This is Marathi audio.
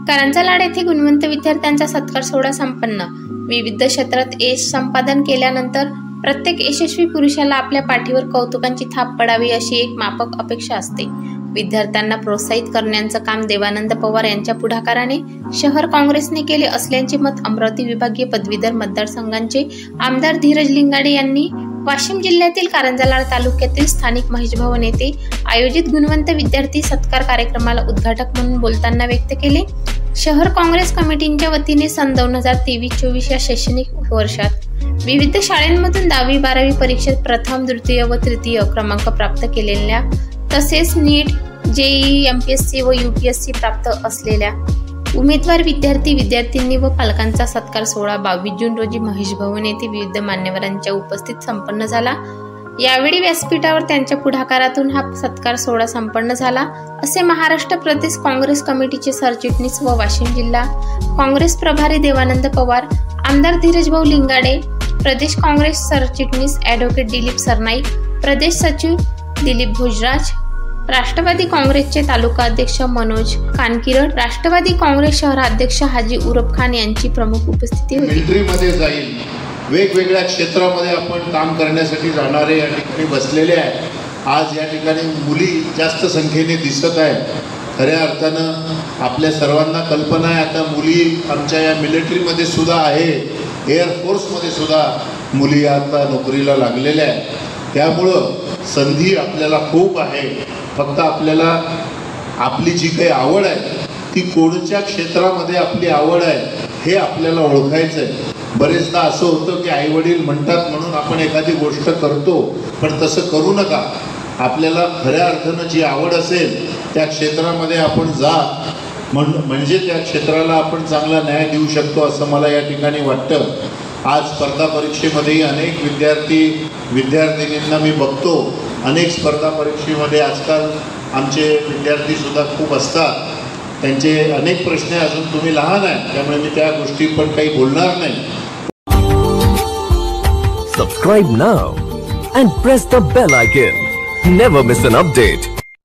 कारंजा येथे गुणवंत विद्यार्थ्यांचा सत्कार सोहळा संपन्न। विविध क्षेत्रात यश संपादन केल्यानंतर प्रत्येक यशस्वी पुरुषाला आपल्या पाठीवर कौतुकांची थाप पडावी अशी एक माफक अपेक्षा असते। विद्यार्थ्यांना प्रोत्साहित करण्याचं काम देवानंद पवार यांच्या पुढाकाराने शहर काँग्रेसने केले असल्याचे मत अमरावती विभागीय पदवीधर मतदारसंघाचे आमदार धीरज लिंगाडे यांनी वाशिम जिल्ह्यातील कारंजा तालुक्यातील स्थानिक महेश भवन येथे आयोजित गुणवंत विद्यार्थी सत्कार कार्यक्रमाला उद्घाटक म्हणून बोलताना व्यक्त केले। शहर काँग्रेस कमिटीच्या वतीने सन 2023-24 या शैक्षणिक वर्षात विविध शाळांमधून 10वी-12वी परीक्षेत प्रथम, द्वितीय व तृतीय क्रमांक प्राप्त केलेल्या तसेच नीट, जेईई, एमपीएससी व यूपीएससी प्राप्त असलेल्या उमेदवार विद्यार्थी-विद्यार्थिनी व पालकांचा सत्कार सोहळा 22 जून रोजी महेश भवन येथे विविध मान्यवरांच्या उपस्थित संपन्न झाला। यावेळी व्यासपीठावर त्यांच्या पुढाकारातून हा सत्कार सोहळा संपन्न झाला, असे महाराष्ट्र प्रदेश काँग्रेस कमिटीचे सरचिटणीस व वाशिम जिल्हा काँग्रेस प्रभारी देवानंद पवार, आमदार धीरजभाऊ लिंगाडे, प्रदेश काँग्रेस सरचिटणीस ॲडव्होकेट दिलीप सरनाईक, प्रदेश सचिव दिलीप भोजराज, राष्ट्रवादी काँग्रेसचे तालुका अध्यक्ष मनोज कानकिरड, राष्ट्रवादी काँग्रेस शहराध्यक्ष हाजी उरफ खान यांची प्रमुख उपस्थिती होती। मिलिटरीमध्ये जाईल, वेगवेगळ्या क्षेत्रामध्ये आपण काम करण्यासाठी जाणारे या ठिकाणी बसलेले आहे। आज या ठिकाणी मुली जास्त संख्येने दिसत आहेत। खऱ्या अर्थानं आपल्या सर्वांना कल्पना आहे आता मुली आमच्या या मिलिटरीमध्ये सुद्धा आहे, एअरफोर्समध्ये सुद्धा मुली आता नोकरीला लागलेल्या आहेत। त्यामुळं संधी आपल्याला खूप आहे। फक्त आपल्याला आपली जी काही आवड आहे ती कोणत्या क्षेत्रामध्ये आपली आवड आहे हे आपल्याला ओळखायचं आहे। बरेचदा असं होतं की आईवडील म्हणतात म्हणून आपण एखादी गोष्ट करतो, पण तसं करू नका। आपल्याला खऱ्या अर्थानं जी आवड असेल त्या क्षेत्रामध्ये आपण जा, म्हणजे त्या क्षेत्राला आपण चांगला न्याय देऊ शकतो असं मला या ठिकाणी वाटतं। आज स्पर्धा परीक्षेमध्येही अनेक विद्यार्थिनींना मी बघतो, अनेक स्पर्धा परीक्षेमध्ये आजकाल आमचे विद्यार्थीसुद्धा खूप असतात। त्यांचे अनेक प्रश्न अजून तुम्ही लहान आहे त्यामुळे मी त्या गोष्टी पण काही बोलणार नाही। Subscribe now and press the bell icon. Never miss an update.